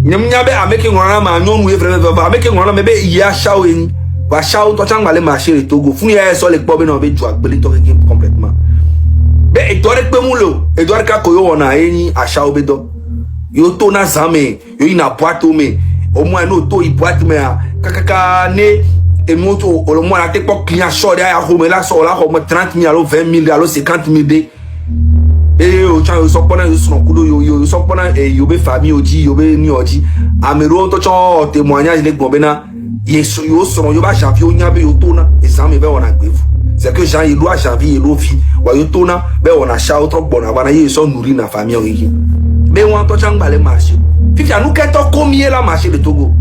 Nyamnyabe ameke ngwana ma nyonu evre ameke ngwana mebe iya shao eni. Wa shao to chang bale marché le Togo. Funi ya so le pobe no be joa gbeli to ke complètement. Be edore pe mulo, edore ka koyo wona eni a shao be do. Yo to na zame, yo ina boîte me. Au moins no to i boîte me kakaka ne et moto au moins la te pok client short ya home la so la home 30 000 alors 20 000 alors 50 000 de. Et au chan yo so pona yo so kudo yo so pona e yo be famille oji yo be ni oji amero to chan témoignage le gbo bena yeso yo so yo ba janvier o nya be yo to na exam be wona gbe fu c'est que Jean il doit janvier il fi wa yo to na be wona sha outro bona bana ye so nourrir na famille o yi be won to chan gba le marché fifi anu ke to combien la marché de Togo.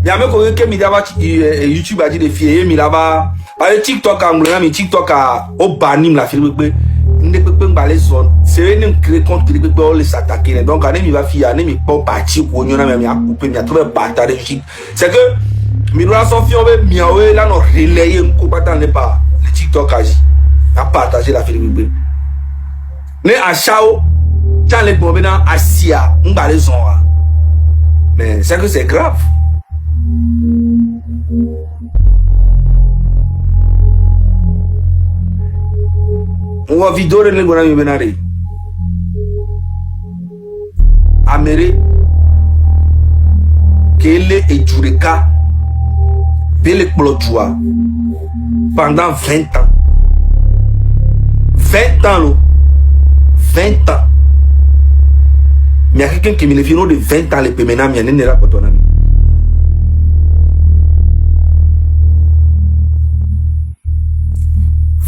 Y'a même quand que mi dava YouTube a dit des filles mi là-bas par TikTok anglois mi TikTok a au banim la film pe ne pe ngbalé son c'est une créer compte qui pe on les s'attaquer donc ane mi va fi ane mi pas partir ko nyona mi a couper mi a trouver partager c'est que mi doit son fi on be mi awe là no relayer ko pas ne pas le TikTok a partager la film pe ne a chao tient les bombe na asia ngbalé son mais c'est que c'est grave. On va vidéo le gona mi benare amere kele et jureka bele plotua pendant 20 ans 20 ans lo 20 ans mais il y a quelqu'un qui me le fino de 20 ans le pemena mi ne ra potonami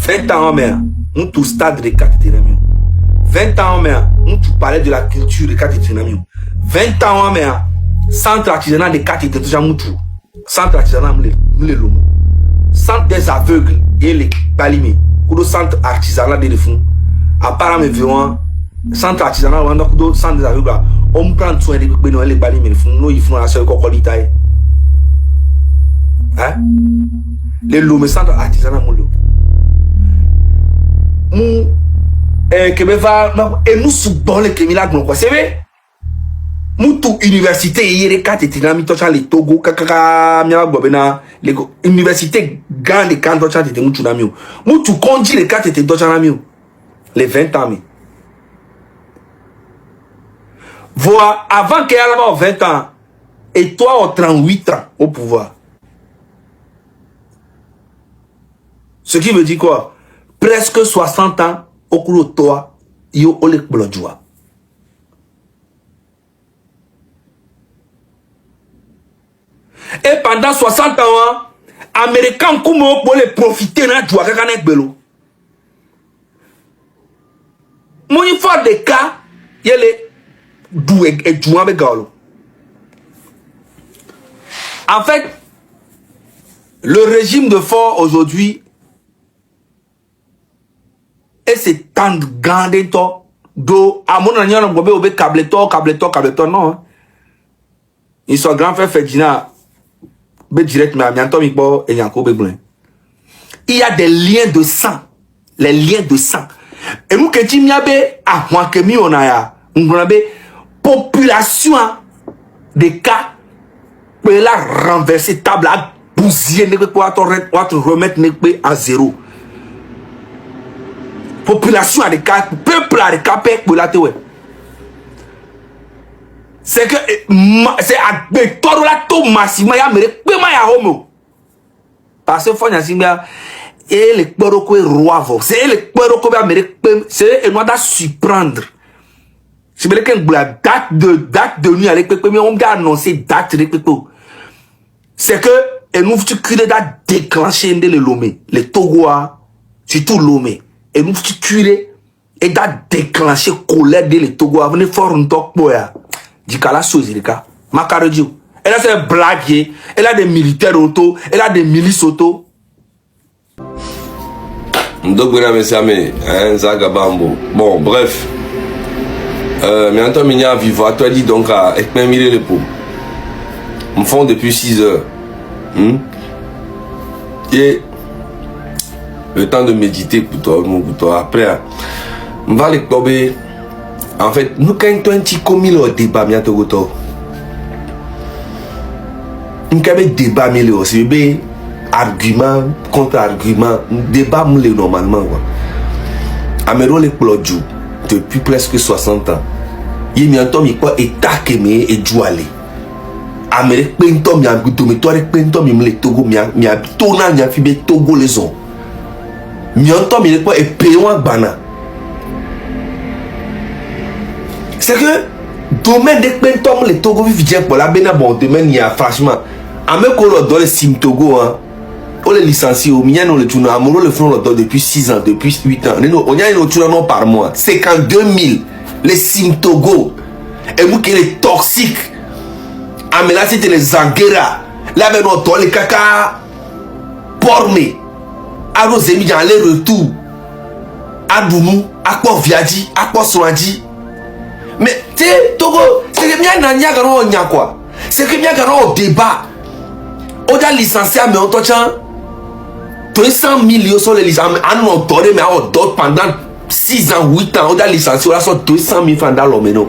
20 ans mais on tout stade de 4 ténamions 20 ans mais on tout parlait de la culture de 4 ténamions 20 ans mais centre artisanal de 4 ténamions centre artisanal le lomo centre des aveugles et les balimés ou centre artisanal de fond apparemment violent centre artisanal ou un centre des aveugles on prend soin des les balimés font nous ils font la seule cocolita hein les lomo centre artisanal mou que me va et nous sous bon les criminels quoi c'est vrai mou tout université hier 4 tinami to cha le Togo kaka mia gbobena les université grande quand to cha te mou tunami mou tout conduit les 4 te to cha nami les 20 ans voir avant qu'il y ait 20 ans et toi au 38 ans au pouvoir ce qui veut dire quoi presque 60 ans au cours de toi, yo olek blodjoa. Et pendant 60 ans, Américains comme pour les profiter na joie kaka belo. Mon faut des cas, yele dou et joie be galo. En fait, le régime de fort aujourd'hui et c'est tant grand to do à mon anya no gobe obe câble to non ils sont grand frère Ferdinand be direct mais amianto mi bo e yanko be blen il y a des liens de sang les liens de sang et nous que ti miabe a hwan ke mi ona ya ngrobe population de cas peut la renverser table à bousiller ne peut pas te remettre ne peut à zéro. Population à des cas, peuple à des cas, pour la théorie. C'est que c'est à béton là tout massivement, il y a mais paiement ya homo. Parce que faut n'asimia et les poroko roi vo. C'est les poroko ba mais c'est et nous doit surprendre. C'est bien que la date de nuit avec peuple mais on doit annoncer date de peuple. C'est que et nous tu crie da déclencher les Lomé, les Togoa, surtout Lomé. Et nous tu curé et da déclencher colère de les Togo à venir fort un toc boya du cas la chose les cas macarodio elle a fait blaguer elle a des militaires auto elle a des milices auto Ndogwena mesame hein Zagabambo bon bref mais Anton Minia vivant toi dit donc à ekmemile le pot me font depuis 6 heures et le temps de méditer pour toi. Après, on va les tomber. En fait, nous quand on dit comme le débat bientôt nous quand débat mais aussi be argument contre argument débat moule normalement quoi. Amero les plodjou depuis presque 60 ans. Il y a un temps il quoi état que me et jouale. Amérique pentom ya guto me toi pentom me le Togo mi tona nya fi be Togo les on. Mi un temps il quoi et péon bana. C'est que domaine de pentom le Togo vivien pour la bena bon domaine il y a franchement ameko lo dans le sim Togo hein. On les licencie au mien on le tourne amolo le font le depuis 6 ans depuis 8 ans. On y a une tourne non par mois 52 000 les sim Togo et vous qui est toxique. Ah mais là c'était les Zanguera. Là ben on les caca porné. À nos amis dans les retours. À Boumou, à quoi Viadi, à quoi Soadi. Mais tu sais Togo, c'est que bien n'anya garo nya quoi. C'est que bien garo débat. On a licencié mais on t'entend 200 millions sur les licences. Ah non toré mais on dort pendant 6 ans 8 ans on a licencié on a sur 200 000 francs dans l'homme.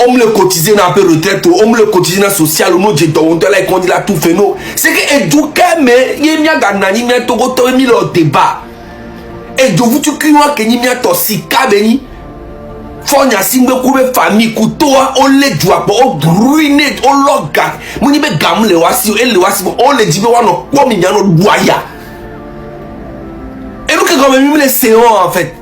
On me le cotiser dans la retraite, on me le cotiser dans le social, on me dit on te l'a dit là tout fait non. C'est que éduquer mais il y a ganani mais to go mis le débat. Et de vous tu cries que ni mia to sika beni. Fonya simbe koube famille kutoa on le doit on ruiner on loga. Muni be gam le wasi e le wasi on le dit be wa no kwa mi nyano doya. Et nous que quand même les séons en fait.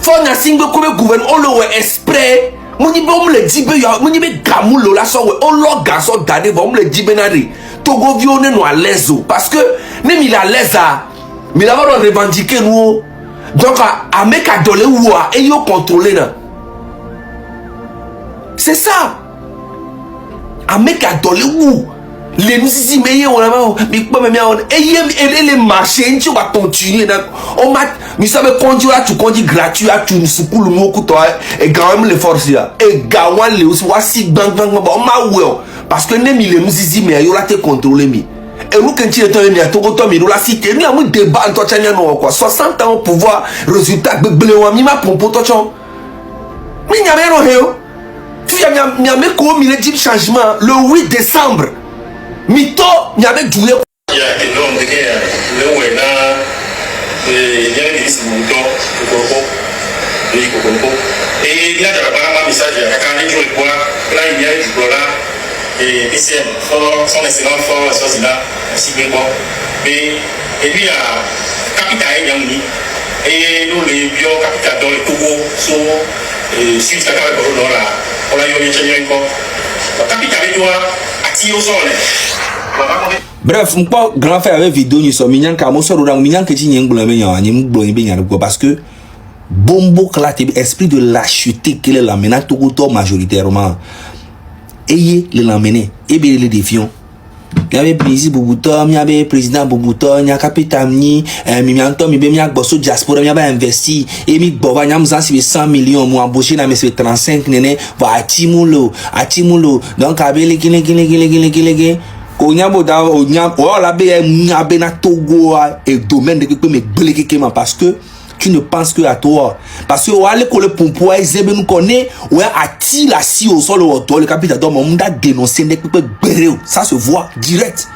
Fonya simbe koube gouverne on le exprès. Muni be on le dit be ya muni be gamulo la so we on loga so dade on le dit be na re. Togo vione no à l'aise parce que même il a l'aise à mais là on revendiquer nous. Donc à mec à dolé ou à et yo contrôler là. C'est ça. À mec à dolé ou les nous ici mais on a mais pas même on et les marchés tu vas continuer on m'a mais ça me conduire à tu conduis gratuit à tu nous pour le mot toi et quand même les forces là et gawan les aussi bang bang on m'a ouais parce que les les nous ici mais yo là te contrôler mi. Et nous quand tu es tombé à Togo Tomi nous la cité nous avons débat en toi tchania non quoi 60 ans au pouvoir résultat blé wa mi ma pompo toi chon mi nya me no heo tu ya nya me ko mi le dit changement le 8 décembre mi to nya me jouer ya énorme de que le wena il y a des discours et il y a un message quand les gens voient là il y a du là et PCM, son excellent fort, ça là, si bien bon. Et puis, Capitaine Yangni, et nous les bio Capitaine dans le Togo, suite à la dans la, on a eu un ingénieur encore. Capitaine doit attirer au sol. Bref, on peut grand frère avec vidéo ni so minyan ka mo so ro minyan ke ti nyen gbolo me yan ni gbolo be yan parce que bombo klate esprit de lâcheté qu'il est là maintenant Togo majoritairement. Ayez les l'emmener et bien les défions. Il y avait président Boubouton, il y avait président Boubouton, il y a capitaine ni miantom, il y a bosso diaspora, il y a investi et mi bova il y a 100 millions moi embauché dans mes 35 néné va atimulo donc abeli kile konya boda onya o la be na Togo et domaine de que me blé parce que tu ne penses que à toi parce que on aller coller pompo ezebe nous connaît ouais ati la si au sol au le capitaine donc on a dénoncé des peuple béré ça se voit direct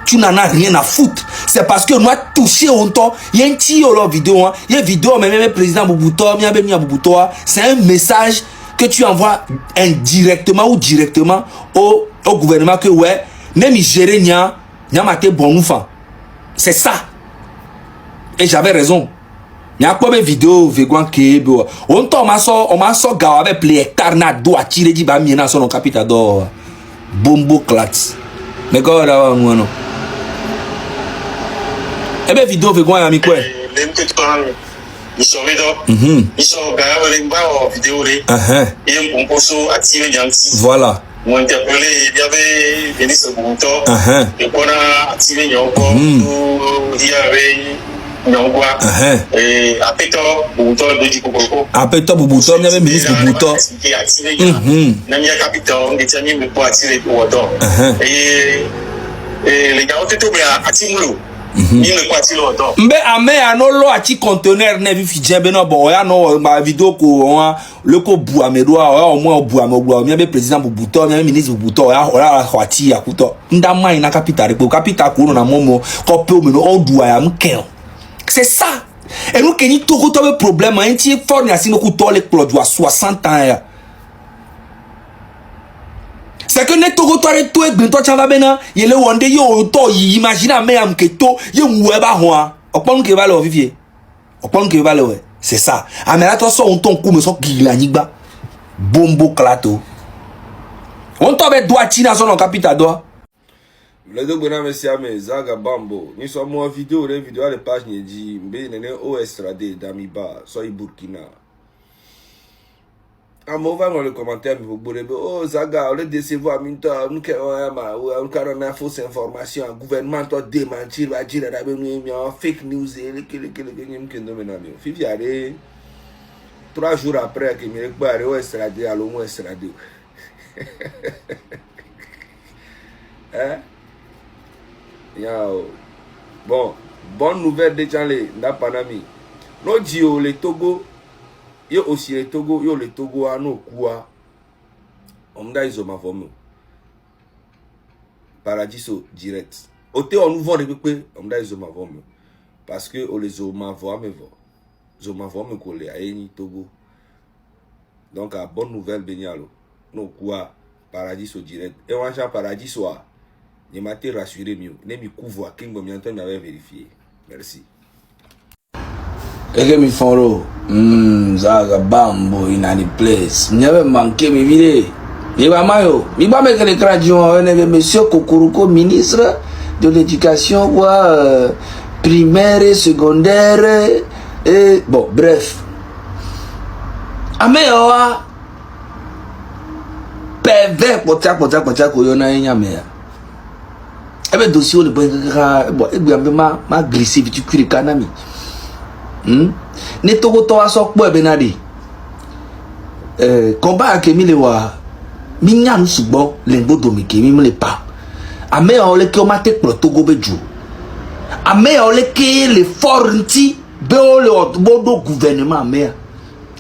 tu n'en as rien à foutre c'est parce que nous a touché on temps il y a un petit leur vidéo il y a vidéo même président Boubouton il y a Boubouton c'est un message que tu envoies indirectement ou directement au gouvernement que ouais même gérer nya maté bon enfant c'est ça et j'avais raison. Il y a quoi de vidéo vegan qui on m'a so gawa avec les hectares na do attirer di ba miena son capitaine d'or bombo clat mais quoi là non et ben vidéo vegan ya mi quoi ils sont ils sont gawa les ba vidéo les et un composo attirer yanti voilà m'ont interpellé il y avait Denis Boubouton et qu'on a attiré Nyoko il y avait Nyongwa et Apeto Boubouton de Djikokoko Apeto Boubouton il y avait ministre Boubouton qui a attiré Namia Capitaine on détient mais pour attirer pour autant et les gars ont été à Timulo ni le parti lo do mbe ame ya no lo achi conteneur ne vi jembe no bo ya no ma video ko le ko bu amedo o mo bu amogbo mi be president bu buto mi ministre bu buto ya ora hwati ya kuto nda man na capital ko capital ko no na momo ko pe o me no o du ya mken c'est ça et nous keni to ko to problème en ti fort ni asino ku to le plot 60 ans ya. C'est que ne togo to re to egbe to chava bena yele wonde yo to yi imagine me am ke to ye nwe ba ho a opon ke ba lo vivie opon ke ba lo c'est ça amela to so on ton ku me so gila nigba bombo klato on to be doa china so no capital do le do bona mesia me zaga bambo ni so mo vidéo les pages ni di mbe nene ostrade damiba so i Burkina. On va dans le commentaire, vous pouvez oh Zaga, on est décevoir, on a fausse information, le gouvernement doit démentir, va dire fake news, Fifi allez 3 jours après que me récupère au estrade, à l'homme estrade. Hein? Bon, bonne nouvelle de Tchanlé, n'a pas d'ami. Nos Dio, les Togo. Yo aussi le Togo, yo le Togo a no quoi. Omda iso ma vomi. Paradiso direct. Ote on nous vend depuis omda iso ma vomi. Parce que o les o ma vomi vo. Zo ma vomi ko le aeni Togo. Donc a bonne nouvelle benialo. No quoi paradiso direct. Et on change paradiso a. Ne m'a été rassuré mieux. Ne mi couvre king bo mi entend m'avait vérifié. Merci. Eke mi foro Zaga bambo in any place never manqué mi vide mi ba mayo mi ba me kele krajon monsieur Kokuruko ministre de l'éducation primaire et secondaire et bon bref ameyo wa pervers potia ko yona nyame ya ebe dossier le bon bon e ma glisser vite cuire kanami. Ne togo to aso po benadi combat ke mi le wa mi nya nu sugbo le gbodo mi ke mi le pa ame o le ke o ma te pro togo beju ame o le ke le forti be o le obodo gouvernement ame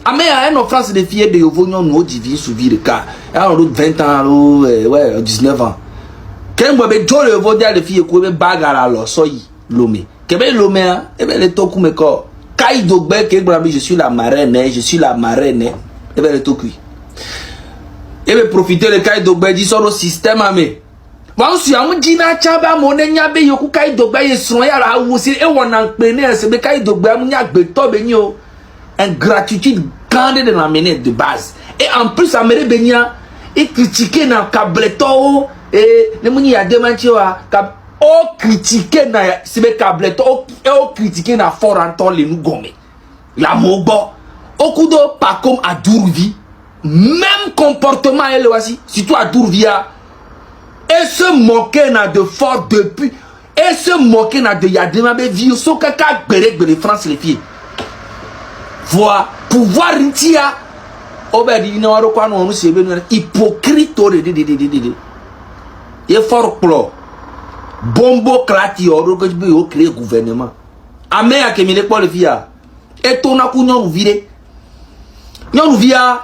a en France de fille de yovo nyon no divi souvir ka a on 20 ans ouais 19 ans ken bo be jo le yovo dia le fille ko be bagara lo so yi lome ke be lome e be le toku me ko Kaidogbe ke gbrami je suis la marraine et ben le tokui et ben profiter le Kaidogbe di soro système ame wan su am jina chaba mo ne nya be yoku Kaidogbe ye son ya ra wo si e wona npe ne se be Kaidogbe am nya gbe to be ni o ingratitude grande de la menée de base et en plus amere be nya et critiquer na kableto et ne muni ya demanti wa o critiquer na sibe kableto o critiquer na foranton le nous gomme la mogbo okudo pas comme à Dourvi même comportement elle aussi surtout à Dourvia et se moquer na de fort depuis et se moquer na de yadema be vie so kaka gbere France les filles voir pouvoir ntia obedi ni waro kwa no onu sebe no hypocrite o de e fort plo bombo klati oro que be o créer gouvernement ame ya kemile pour le via et ton a ku nyon via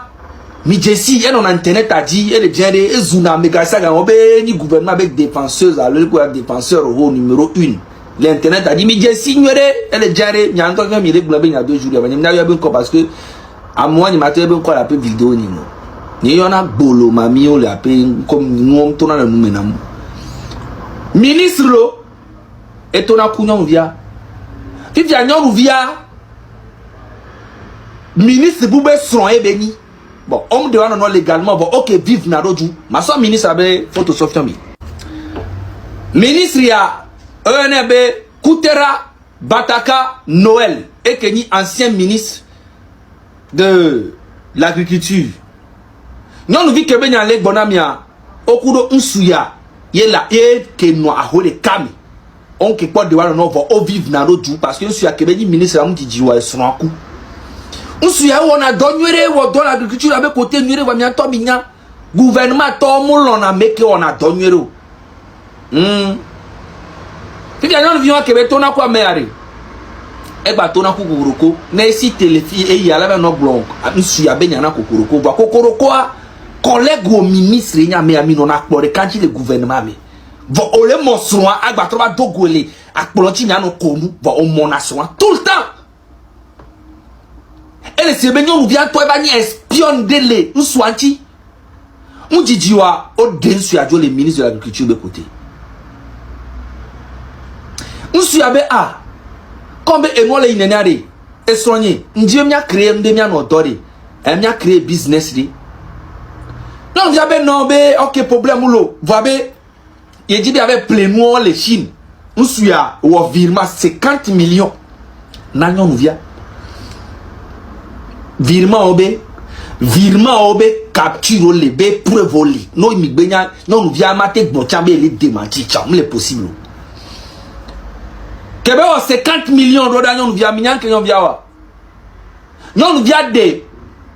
mi jesi et on internet a dit et le genre et zuna mega saga on be ni gouvernement avec défenseuse à le quoi défenseur au numéro 1 l'internet a dit mi jesi nyore et le genre mi anto que mi le globe il y a 2 jours mais na yo bien parce que à moi ni matin bien quoi la peu vidéo ni no ni yona bolo mami o la peu comme nous on na nous menam ministre lo et on a kunyon via vivia nyon via ministre boube son e beni bon homme de non légalement bon OK vive na roju ma so ministre abe Photoshop mi ministre ya ENB Koutera Bataka Noël et Kenny ancien ministre de l'agriculture non vi kebe nya le bonamia okudo nsuya yela e ke no ahole kami on ke kwa de wa no vo o vive na roju parce que nsuya kebe ni ministre am ti jiwa esronku nsuya wona donwere wo don l'agriculture abe côté nwere wa mi anto binya gouvernement to mu lo na meke ona donwere Tu viens de vivre que ton quoi mère. Et bah ton aku kokoroko. Na si téléfi et y a la no blog. Nsu ya benya na kokoroko. Ba kokoroko a collègue au ministre nya me ami non akpore kanti le gouvernement me. Va ole monsro agba troba dogole akpoloti nya no konu va o monation tout le temps. Et les sebegnon nous vient toi ba ni espionne dele nsu anti. Mudjiwa o densu ya jo le ministre de l'agriculture de côté. Nsu abe a comme enole inenare e soigner ndie mia créer ndemia no dori e mia créer business li non via be non be OK problème lo va be ye dit avec pleinement les Chine nsu ya wo virement 50 millions na nyon via virement obe capture le be preuve li no mi gbenya non via mate gbocha be le démenti cha me le possible. Kebe o 50 millions d'oda nyon via minyan ke nyon via wa. Nyon via de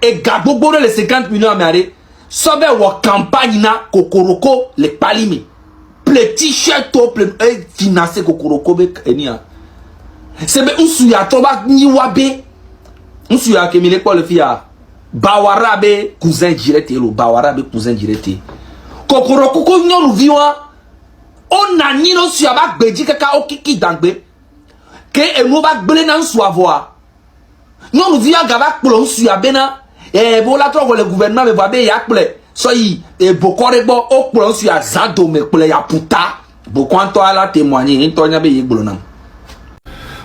e gabogbo les 50 millions amare sobe wo campagne na kokoroko le palimi. Ple t-shirt to ple financer kokoroko be enia. Sebe unsu ya toba ni wabe. Unsu ya ke mile ko le fia bawara be cousin direct lo bawara be cousin direct. Kokoroko ko nyon via on a ni no su ya ba gbeji kaka okiki dangbe. Que nous va blé dans soi voir. Non nous via gava plon su abena e bo la tro le gouvernement me va be ya ple so yi e bokore bo o plon su ya zado me ple ya puta bo kwanto ala témoigner to nya be yigbulonam.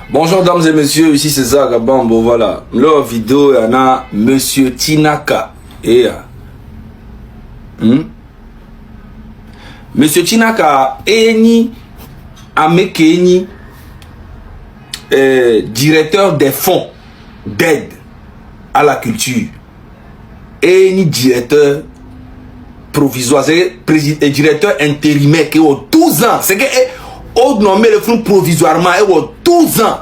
Bonjour dames et messieurs, ici c'est Zaka Bambo, voilà. Leur vidéo, il y en a Monsieur Tinaka. Et Monsieur Tinaka, Eni, Amekeni, directeur des fonds d'aide à la culture. Eni, directeur provisoire, c'est directeur intérimaire qui a 12 ans. C'est que on nomme le fonds provisoirement et 12 ans.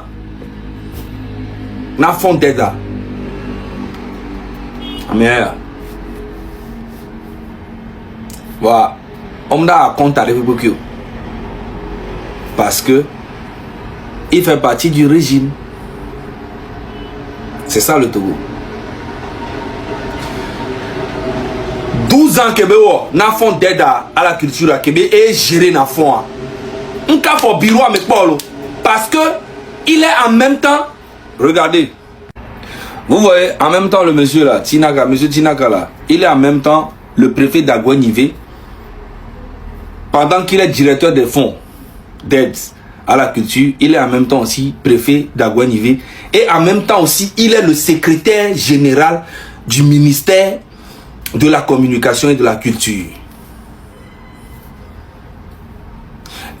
Na fond d'aide. Mais voilà, on a compte avec beaucoup parce que il fait partie du régime. C'est ça le Togo. 12 ans que na fond d'aide à la culture que est géré na fond. Un cas pour bureau avec Paulo parce que il est en même temps. Regardez. Vous voyez, en même temps, le monsieur là, Tinaka, monsieur Tinaka là, il est en même temps le préfet d'Agouanivé, pendant qu'il est directeur des fonds d'aide à la culture, il est en même temps aussi préfet d'Agouanivé, et en même temps aussi, il est le secrétaire général du ministère de la communication et de la culture.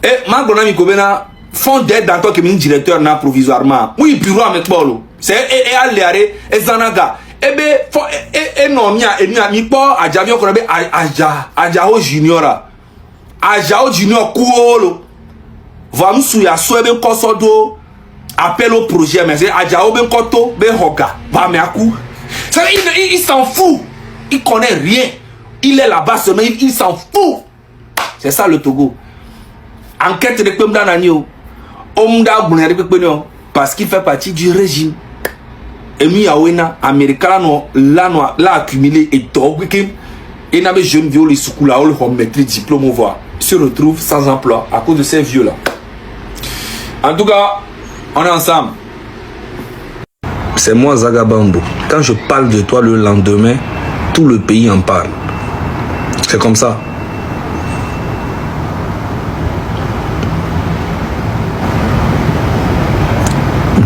Et Magona Mikobena, fonds d'aide dans toi qui est directeur na provisoirement, oui, bureau avec Paulo. C'est aléaré et zanaga ebe fo non mia mi po ajavio ko be ajao junior kuolo va musu ya so ebe kosodo appel au projet mais c'est ajao ben koto be hoga va me aku ça il s'en fout, il connaît rien, il est là-bas seulement il s'en fout. C'est ça le Togo. Enquête de Pemda Nanio Omda Bounari Pepeno parce qu'il fait partie du régime. Et nous, Yawena, Américain, l'a accumulé et tout. Et n'a pas jeune vieux, les soukoula, le maîtrise diplôme, on voit, se retrouve sans emploi à cause de ces vieux-là. En tout cas, on est ensemble. C'est moi, Zaga Bambo. Quand je parle de toi le lendemain, tout le pays en parle. C'est comme ça.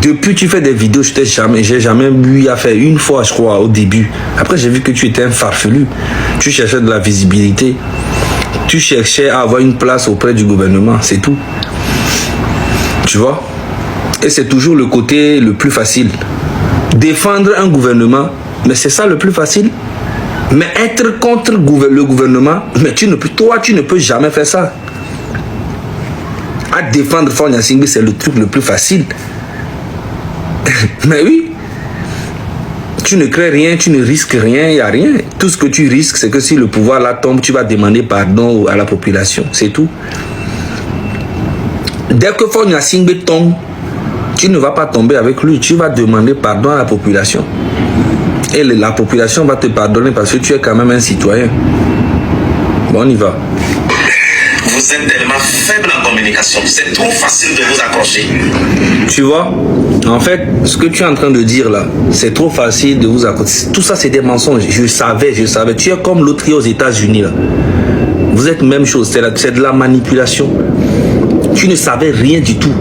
Depuis tu fais des vidéos, j'ai jamais eu à faire une fois, je crois, au début. Après, j'ai vu que tu étais un farfelu. Tu cherchais de la visibilité. Tu cherchais à avoir une place auprès du gouvernement, c'est tout. Tu vois? Et c'est toujours le côté le plus facile. Défendre un gouvernement, mais c'est ça le plus facile. Mais être contre le gouvernement, mais toi, tu ne peux jamais faire ça. À défendre Fanya Singbe, c'est le truc le plus facile. Mais oui, tu ne crées rien, tu ne risques rien, il n'y a rien. Tout ce que tu risques, c'est que si le pouvoir là tombe, tu vas demander pardon à la population, c'est tout. Dès que Fogna Singbe tombe, tu ne vas pas tomber avec lui, tu vas demander pardon à la population. Et la population va te pardonner parce que tu es quand même un citoyen. Bon, on y va. Vous êtes tellement faible en communication, c'est trop facile de vous accrocher. Tu vois, en fait, ce que tu es en train de dire là, c'est trop facile de vous accrocher. Tout ça, c'est des mensonges. Je savais. Tu es comme l'autre qui est aux États-Unis là. Vous êtes même chose, c'est de la manipulation. Tu ne savais rien du tout.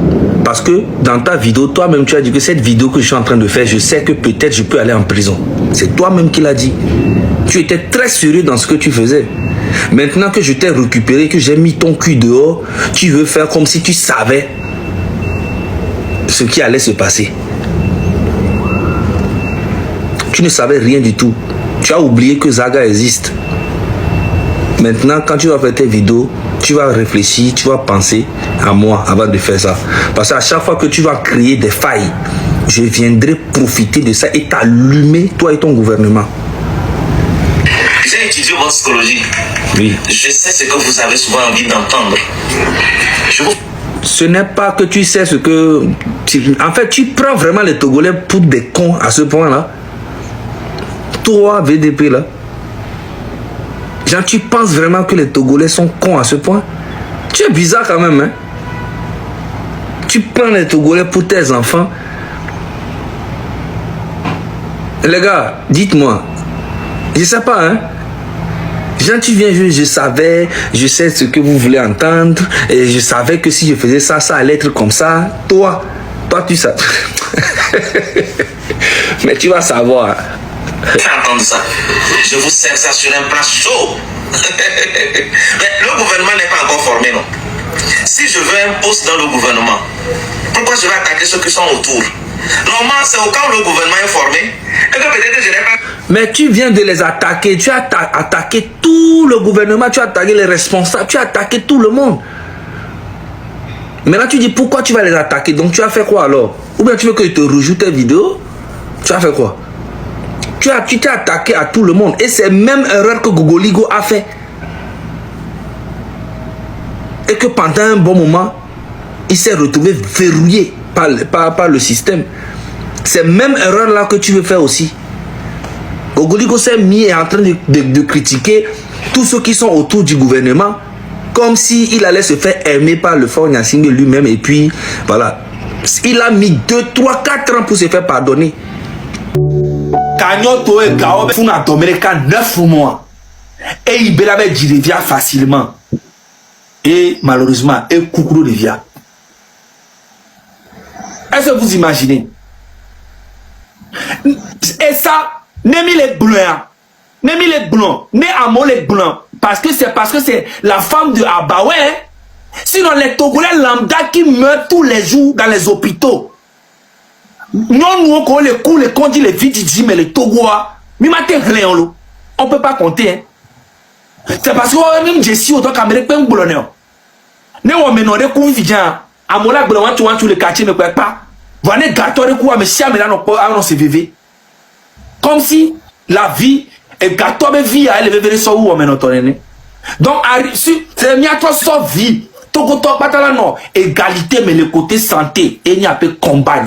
Parce que dans ta vidéo, toi-même, tu as dit que cette vidéo que je suis en train de faire, je sais que peut-être je peux aller en prison. C'est toi-même qui l'as dit. Tu étais très sérieux dans ce que tu faisais. Maintenant que je t'ai récupéré, que j'ai mis ton cul dehors, tu veux faire comme si tu savais ce qui allait se passer. Tu ne savais rien du tout. Tu as oublié que Zaga existe. Maintenant, quand tu vas faire tes vidéos, tu vas réfléchir, tu vas penser à moi avant de faire ça. Parce qu'à chaque fois que tu vas créer des failles, je viendrai profiter de ça et t'allumer, toi et ton gouvernement. J'ai étudié votre psychologie. Oui. Je sais ce que vous avez souvent envie d'entendre. Ce n'est pas que tu sais ce que... En fait, tu prends vraiment les Togolais pour des cons à ce point-là. Toi, VDP, là. Genre, tu penses vraiment que les Togolais sont cons à ce point? Tu es bizarre quand même, hein? Tu prends les Togolais pour tes enfants. Les gars, dites-moi. Je sais pas, hein? Genre, tu viens juste, je savais, je sais ce que vous voulez entendre, et je savais que si je faisais ça, ça allait être comme ça. Toi, tu sais. Mais tu vas savoir. Faites entendre ça. Je vous sers ça sur un plat chaud. Mais le gouvernement n'est pas encore formé, non? Si je veux un poste dans le gouvernement, pourquoi je vais attaquer ceux qui sont autour? Normalement, c'est au cas où le gouvernement est formé et que peut-être je n'ai pas... Mais tu viens de les attaquer. Tu as attaqué tout le gouvernement, tu as attaqué les responsables, tu as attaqué tout le monde. Maintenant, tu dis pourquoi tu vas les attaquer. Donc, tu as fait quoi alors? Ou bien tu veux que je te rejoue tes vidéos? Tu as fait quoi? Tu t'es attaqué à tout le monde. Et c'est même erreur que Gogoligo a fait. Et que pendant un bon moment, il s'est retrouvé verrouillé par le système. C'est même erreur là que tu veux faire aussi. Gogoligo s'est mis et est en train de critiquer tous ceux qui sont autour du gouvernement comme s'il allait se faire aimer par le Fort Gnassingbé lui-même. Et puis, voilà. Il a mis 2, 3, 4 ans pour se faire pardonner. Kanyoto et Gao funa Dominica 9 mois. Et il avait Jirevia facilement. Et malheureusement, et Koukourou Revia. Est-ce que vous imaginez? Et ça, Nemi les blancs. Nemi les blancs. Né Amo les blancs. Parce que c'est la femme de Abaoué. Sinon, les Togolais lambda qui meurent tous les jours dans les hôpitaux. Non, nous, on les coups, les condis, les vididis, mais les Togois, on ne peut pas compter. Hein. C'est parce que même Jessie, autant qu'Amérique, pas un boulonneur. Ne on me n'aurait coups vidjan. À mon lac, tu le quartier ne peut pas. Voilà, gâteau de coups, mais si on a CVV. Comme si la vie est gâteau de vie à élever sur où on me n'entendait. Donc, c'est mis à toi sa vie. Togo, pas non. Égalité, mais le côté santé, et il n'y a pas de combat.